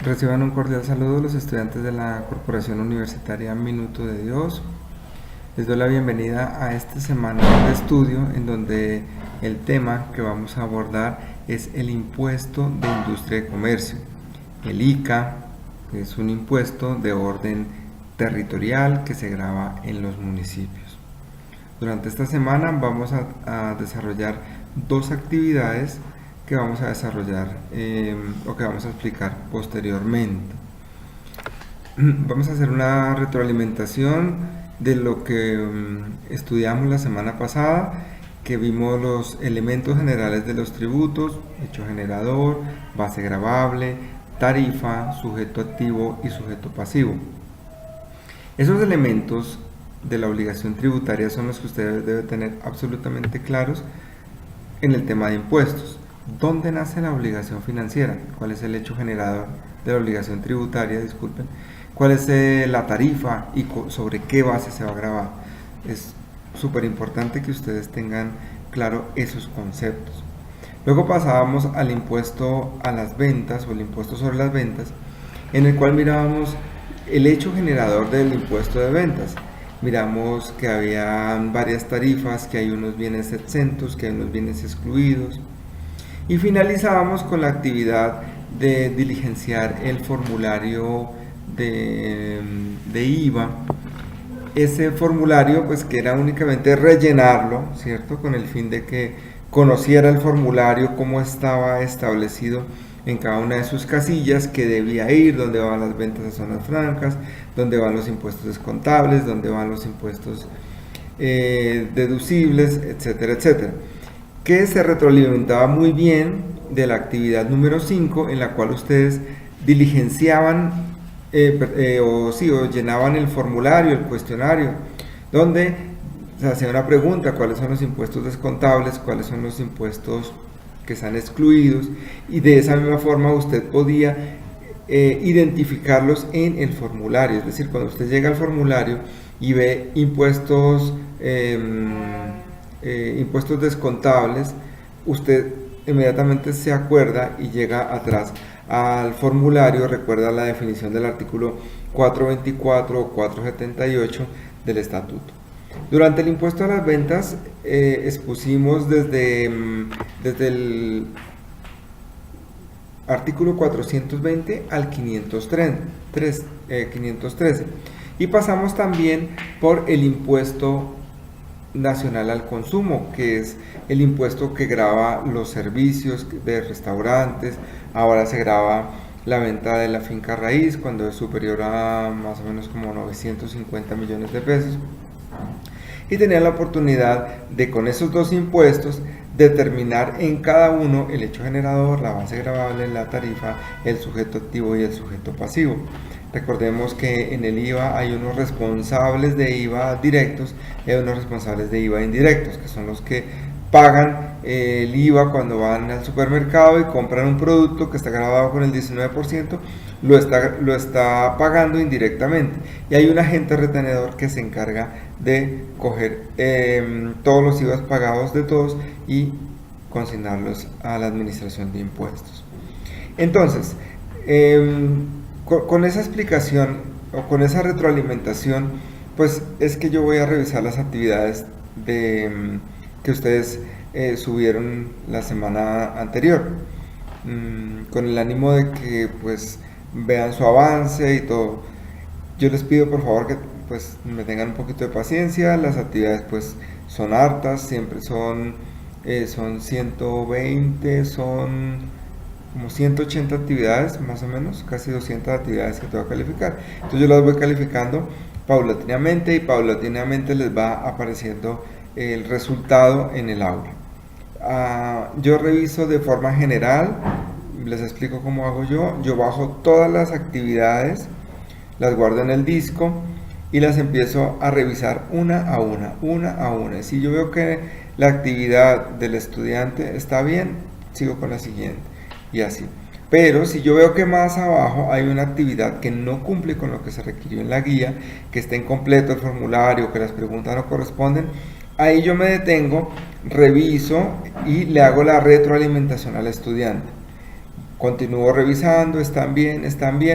Reciban un cordial saludo los estudiantes de la Corporación Universitaria Minuto de Dios. Les doy la bienvenida a esta semana de estudio en donde el tema que vamos a abordar es el impuesto de industria y comercio. El ICA es un impuesto de orden territorial que se grava en los municipios. Durante esta semana vamos a desarrollar dos actividades que vamos a desarrollar o que vamos a explicar posteriormente. Vamos a hacer una retroalimentación de lo que estudiamos la semana pasada, que vimos los elementos generales de los tributos: hecho generador, base gravable, tarifa, sujeto activo y sujeto pasivo. Esos elementos de la obligación tributaria son los que ustedes deben tener absolutamente claros en el tema de impuestos. ¿Dónde nace la obligación financiera? ¿Cuál es el hecho generador de la obligación tributaria? Disculpen. ¿Cuál es la tarifa y sobre qué base se va a gravar? Es súper importante que ustedes tengan claro esos conceptos. Luego pasábamos al impuesto a las ventas o el impuesto sobre las ventas, en el cual mirábamos el hecho generador del impuesto de ventas. Miramos que había varias tarifas, que hay unos bienes exentos, que hay unos bienes excluidos. Y finalizábamos con la actividad de diligenciar el formulario de IVA. Ese formulario, pues, que era únicamente rellenarlo, ¿cierto? Con el fin de que conociera el formulario cómo estaba establecido en cada una de sus casillas, que debía ir, dónde van las ventas a zonas francas, dónde van los impuestos descontables, dónde van los impuestos deducibles, etcétera, etcétera, que se retroalimentaba muy bien de la actividad número 5, en la cual ustedes diligenciaban o llenaban el formulario, el cuestionario, donde se hacía una pregunta: ¿cuáles son los impuestos descontables? ¿Cuáles son los impuestos que están excluidos? Y de esa misma forma usted podía identificarlos en el formulario. Es decir, cuando usted llega al formulario y ve impuestos descontables, usted inmediatamente se acuerda y llega atrás al formulario, recuerda la definición del artículo 424 o 478 del estatuto. Durante el impuesto a las ventas expusimos desde el artículo 420 al 513 y pasamos también por el impuesto nacional al consumo, que es el impuesto que grava los servicios de restaurantes. Ahora se grava la venta de la finca raíz cuando es superior a más o menos como 950 millones de pesos. Y tenían la oportunidad de, con esos dos impuestos, determinar en cada uno el hecho generador, la base gravable, la tarifa, el sujeto activo y el sujeto pasivo. Recordemos que en el IVA hay unos responsables de IVA directos y hay unos responsables de IVA indirectos, que son los que pagan el IVA cuando van al supermercado y compran un producto que está gravado con el 19%, lo está pagando indirectamente. Y hay un agente retenedor que se encarga de coger todos los IVAs pagados de todos y consignarlos a la administración de impuestos. Entonces, con esa explicación o con esa retroalimentación, pues es que yo voy a revisar las actividades que ustedes subieron la semana anterior, con el ánimo de que pues vean su avance y todo. Yo les pido por favor que pues me tengan un poquito de paciencia. Las actividades pues son hartas, siempre son 120, son como 180 actividades, más o menos, casi 200 actividades que tengo que calificar. Entonces yo las voy calificando paulatinamente y paulatinamente les va apareciendo el resultado en el aula. Yo reviso de forma general, les explico cómo hago yo bajo todas las actividades, las guardo en el disco y las empiezo a revisar una a una. Y si yo veo que la actividad del estudiante está bien, sigo con la siguiente. Y así. Pero si yo veo que más abajo hay una actividad que no cumple con lo que se requirió en la guía, que está incompleto el formulario, que las preguntas no corresponden, ahí yo me detengo, reviso y le hago la retroalimentación al estudiante. Continúo revisando, están bien,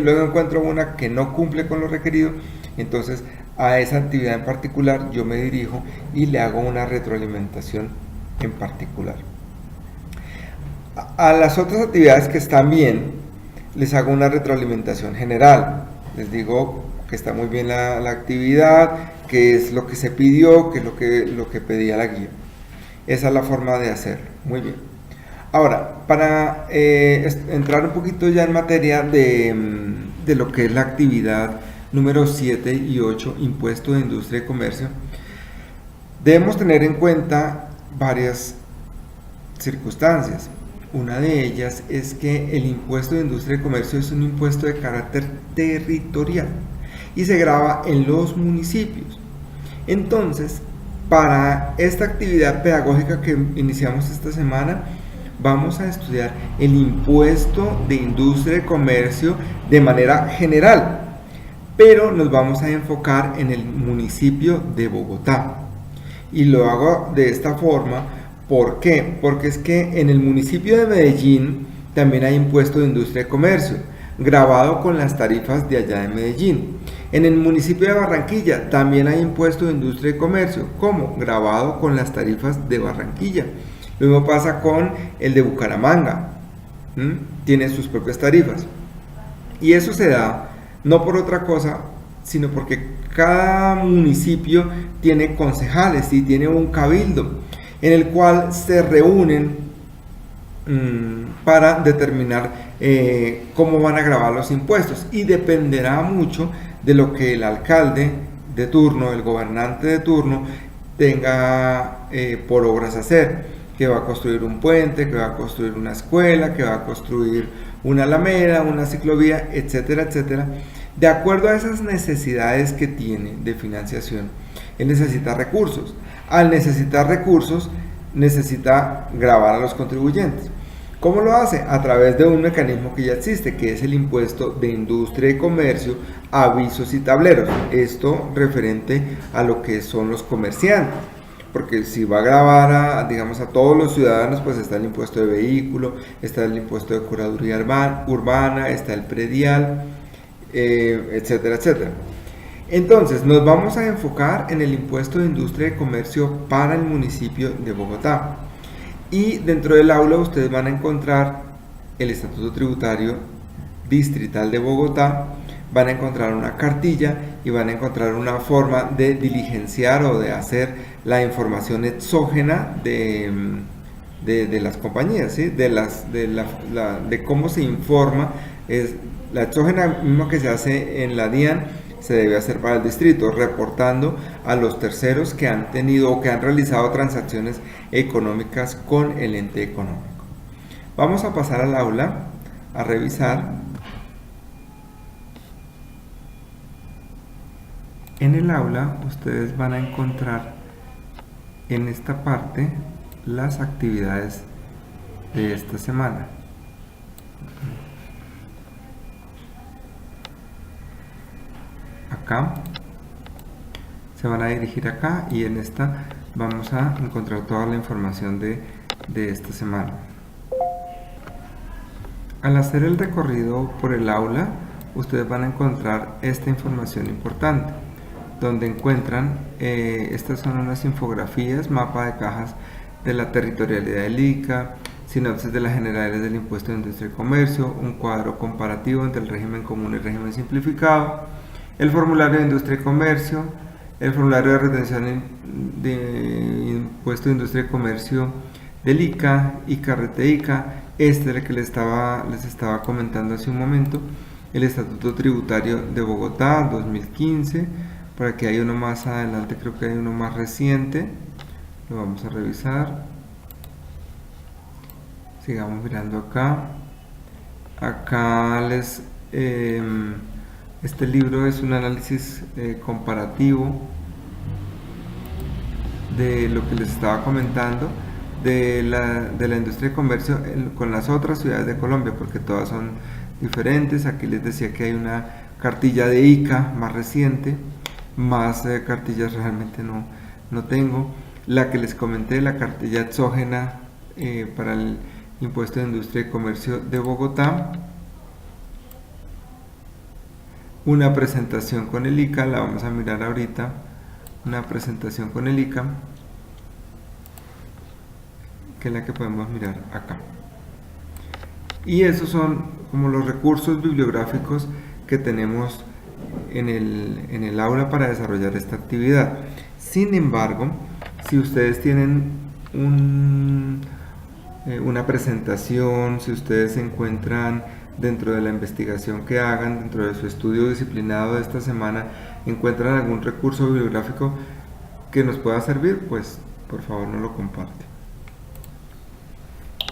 luego encuentro una que no cumple con lo requerido, entonces a esa actividad en particular yo me dirijo y le hago una retroalimentación en particular. A las otras actividades que están bien, les hago una retroalimentación general. Les digo que está muy bien la actividad, que es lo que se pidió, que es lo que pedía la guía. Esa es la forma de hacerlo. Muy bien. Ahora, para entrar un poquito ya en materia de lo que es la actividad número 7 y 8, impuesto de industria y comercio, debemos tener en cuenta varias circunstancias. Una de ellas es que el impuesto de industria y comercio es un impuesto de carácter territorial y se grava en los municipios. Entonces, para esta actividad pedagógica que iniciamos esta semana, vamos a estudiar el impuesto de industria y comercio de manera general, pero nos vamos a enfocar en el municipio de Bogotá. Y lo hago de esta forma, ¿por qué? Porque es que en el municipio de Medellín también hay impuesto de industria y comercio, grabado con las tarifas de allá de Medellín. En el municipio de Barranquilla también hay impuesto de industria y comercio, ¿cómo? Grabado con las tarifas de Barranquilla. Lo mismo pasa con el de Bucaramanga, tiene sus propias tarifas. Y eso se da no por otra cosa, sino porque cada municipio tiene concejales y tiene un cabildo en el cual se reúnen para determinar cómo van a gravar los impuestos, y dependerá mucho de lo que el alcalde de turno, el gobernante de turno, tenga por obras hacer, que va a construir un puente, que va a construir una escuela, que va a construir una alameda, una ciclovía, etcétera, etcétera. De acuerdo a esas necesidades que tiene de financiación, él necesita recursos. Al necesitar recursos, necesita gravar a los contribuyentes. ¿Cómo lo hace? A través de un mecanismo que ya existe, que es el impuesto de industria y comercio, avisos y tableros. Esto referente a lo que son los comerciantes. Porque si va a grabar a todos los ciudadanos, pues está el impuesto de vehículo, está el impuesto de curaduría urbana, está el predial, etcétera, etcétera. Entonces, nos vamos a enfocar en el impuesto de industria y comercio para el municipio de Bogotá. Y dentro del aula ustedes van a encontrar el Estatuto Tributario Distrital de Bogotá, van a encontrar una cartilla y van a encontrar una forma de diligenciar o de hacer la información exógena de las compañías, ¿sí? de cómo se informa. Es la exógena misma que se hace en la DIAN, se debe hacer para el distrito, reportando a los terceros que han tenido o que han realizado transacciones económicas con el ente económico. Vamos a pasar al aula a revisar. En el aula ustedes van a encontrar en esta parte las actividades de esta semana. Acá se van a dirigir acá, y en esta vamos a encontrar toda la información de esta semana. Al hacer el recorrido por el aula, ustedes van a encontrar esta información importante, donde encuentran, estas son unas infografías, mapa de cajas de la territorialidad del ICA, sinopsis de las generales del impuesto de industria y comercio, un cuadro comparativo entre el régimen común y el régimen simplificado, el formulario de industria y comercio, el formulario de retención de impuesto de industria y comercio del ICA, ICA, este es el que les estaba comentando hace un momento, el Estatuto Tributario de Bogotá 2015, por aquí hay uno más adelante, creo que hay uno más reciente, lo vamos a revisar. Sigamos mirando acá. Acá este libro es un análisis comparativo de lo que les estaba comentando de la industria de comercio con las otras ciudades de Colombia, porque todas son diferentes. Aquí les decía que hay una cartilla de ICA más reciente, más cartillas realmente no tengo. La que les comenté, la cartilla exógena para Impuesto de Industria y Comercio de Bogotá. Una presentación con el ICA, la vamos a mirar ahorita. Una presentación con el ICA, que es la que podemos mirar acá. Y esos son como los recursos bibliográficos que tenemos en el aula para desarrollar esta actividad. Sin embargo, si ustedes tienen una presentación, si ustedes se encuentran dentro de la investigación que hagan, dentro de su estudio disciplinado de esta semana, encuentran algún recurso bibliográfico que nos pueda servir, pues por favor nos lo comparte.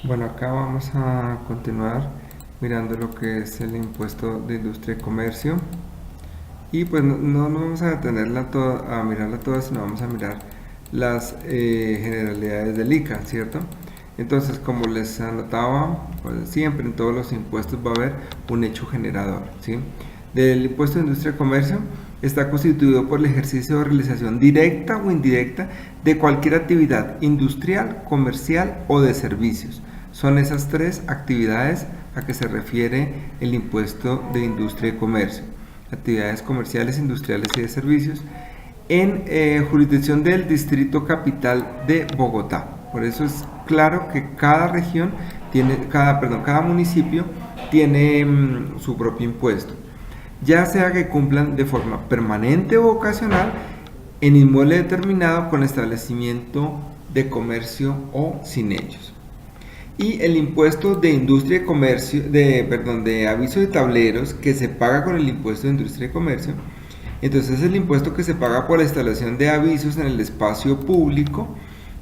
Bueno, acá vamos a continuar mirando lo que es el impuesto de industria y comercio, y pues no vamos a detenerla a mirarla toda, sino vamos a mirar las generalidades del ICA, ¿cierto? Entonces, como les anotaba, pues siempre en todos los impuestos va a haber un hecho generador, ¿sí? Del impuesto de industria y comercio está constituido por el ejercicio o realización directa o indirecta de cualquier actividad industrial, comercial o de servicios. Son esas tres actividades a que se refiere el impuesto de industria y comercio: actividades comerciales, industriales y de servicios, en jurisdicción del Distrito Capital de Bogotá. Por eso es claro que cada región tiene, cada municipio tiene su propio impuesto, ya sea que cumplan de forma permanente o ocasional en inmueble determinado con establecimiento de comercio o sin ellos. Y el impuesto de industria y comercio, de aviso de tableros, que se paga con el impuesto de industria y comercio. Entonces es el impuesto que se paga por la instalación de avisos en el espacio público,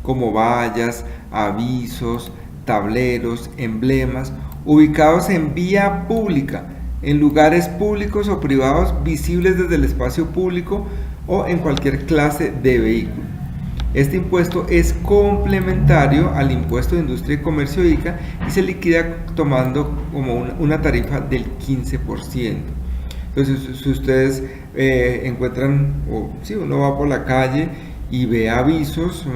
como vallas, avisos, tableros, emblemas, ubicados en vía pública, en lugares públicos o privados visibles desde el espacio público o en cualquier clase de vehículo. Este impuesto es complementario al impuesto de industria y comercio ICA y se liquida tomando como una tarifa del 15%. Entonces, si ustedes encuentran, o si uno va por la calle y ve avisos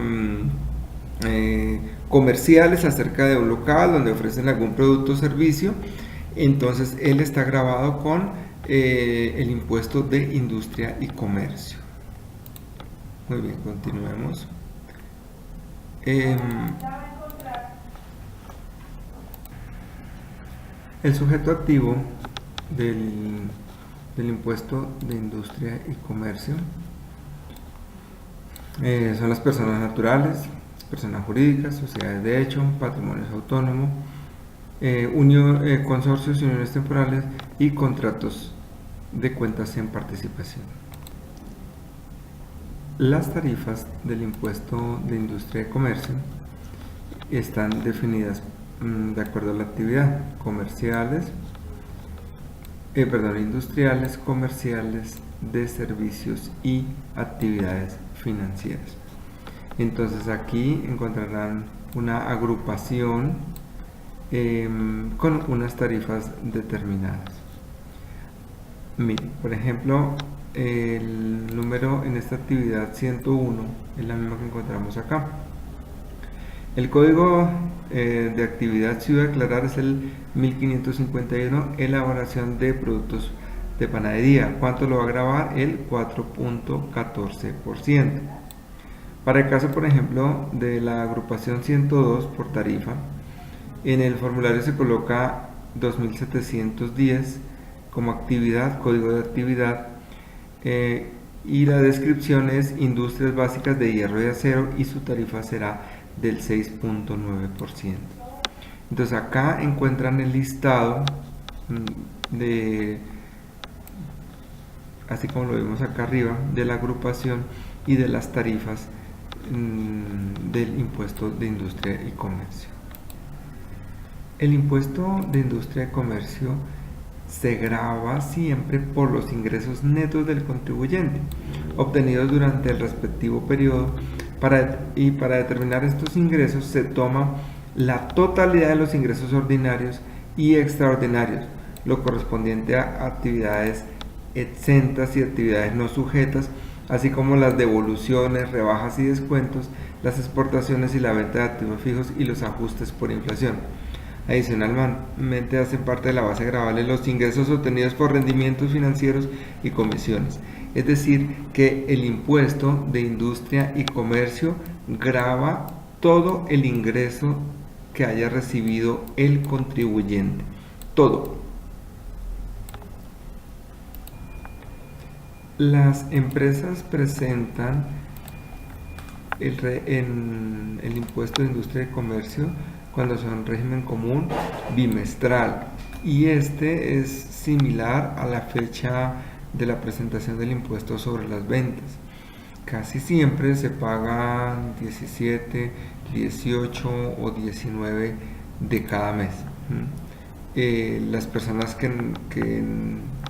comerciales acerca de un local donde ofrecen algún producto o servicio, entonces él está grabado con el impuesto de industria y comercio. Muy bien, continuemos. El sujeto activo del impuesto de industria y comercio son las personas naturales, personas jurídicas, sociedades de hecho, patrimonios autónomos, consorcios y uniones temporales y contratos de cuentas en participación. Las tarifas del impuesto de industria y comercio están definidas de acuerdo a la actividad: industriales, comerciales, de servicios y actividades financieras. Entonces aquí encontrarán una agrupación con unas tarifas determinadas. Miren, por ejemplo, el número en esta actividad 101 es la misma que encontramos acá. El código de actividad sí a declarar es el 1551, elaboración de productos de panadería. ¿Cuánto lo va a grabar? El 4.14%. Para el caso, por ejemplo, de la agrupación 102 por tarifa, en el formulario se coloca 2710 como actividad, código de actividad, y la descripción es industrias básicas de hierro y acero, y su tarifa será del 6.9%. Entonces acá encuentran el listado así como lo vimos acá arriba, de la agrupación y de las tarifas del impuesto de industria y comercio. El impuesto de industria y comercio se grava siempre por los ingresos netos del contribuyente, obtenidos durante el respectivo periodo, y para determinar estos ingresos se toma la totalidad de los ingresos ordinarios y extraordinarios, lo correspondiente a actividades exentas y actividades no sujetas, así como las devoluciones, rebajas y descuentos, las exportaciones y la venta de activos fijos y los ajustes por inflación. Adicionalmente hacen parte de la base gravable los ingresos obtenidos por rendimientos financieros y comisiones. Es decir, que el impuesto de industria y comercio grava todo el ingreso que haya recibido el contribuyente. Todo. Las empresas presentan el impuesto de industria y comercio cuando son régimen común bimestral, y este es similar a la fecha de la presentación del impuesto sobre las ventas. Casi siempre se pagan 17, 18 o 19 de cada mes. Las personas que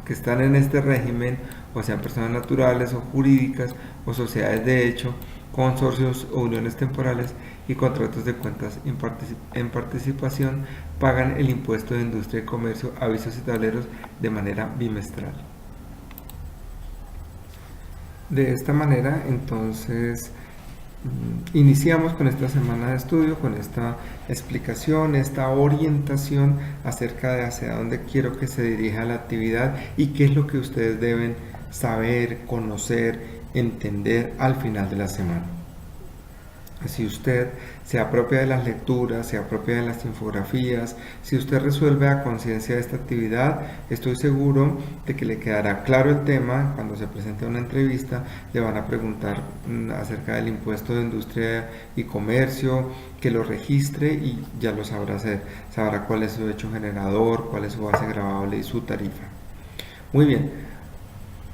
están en este régimen, o sean personas naturales o jurídicas o sociedades de hecho, consorcios o uniones temporales y contratos de cuentas en participación, pagan el impuesto de industria y comercio, avisos y tableros de manera bimestral. De esta manera, entonces, iniciamos con esta semana de estudio, con esta explicación, esta orientación acerca de hacia dónde quiero que se dirija la actividad y qué es lo que ustedes deben saber, conocer, entender al final de la semana. Si usted se apropia de las lecturas, se apropia de las infografías, si usted resuelve a conciencia esta actividad, estoy seguro de que le quedará claro el tema. Cuando se presente una entrevista, le van a preguntar acerca del impuesto de industria y comercio, que lo registre y ya lo sabrá hacer. Sabrá cuál es su hecho generador, cuál es su base gravable y su tarifa. Muy bien.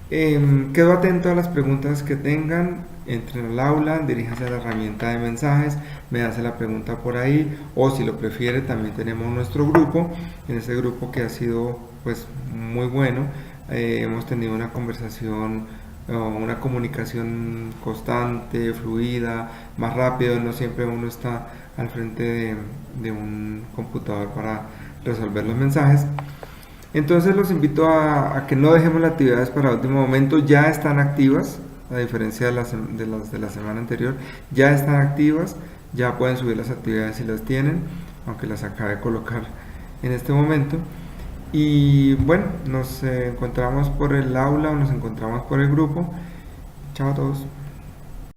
Quedo atento a las preguntas que tengan. Entren al aula, diríjanse a la herramienta de mensajes, me hace la pregunta por ahí, o si lo prefiere también tenemos nuestro grupo. En ese grupo, que ha sido pues muy bueno, hemos tenido una conversación, una comunicación constante, fluida, más rápido. No siempre uno está al frente de un computador para resolver los mensajes. Entonces los invito a que no dejemos las actividades para último momento. Ya están activas, a diferencia de las de la semana anterior. Ya están activas, ya pueden subir las actividades si las tienen, aunque las acabe de colocar en este momento. Y bueno, nos encontramos por el aula o nos encontramos por el grupo. Chao a todos.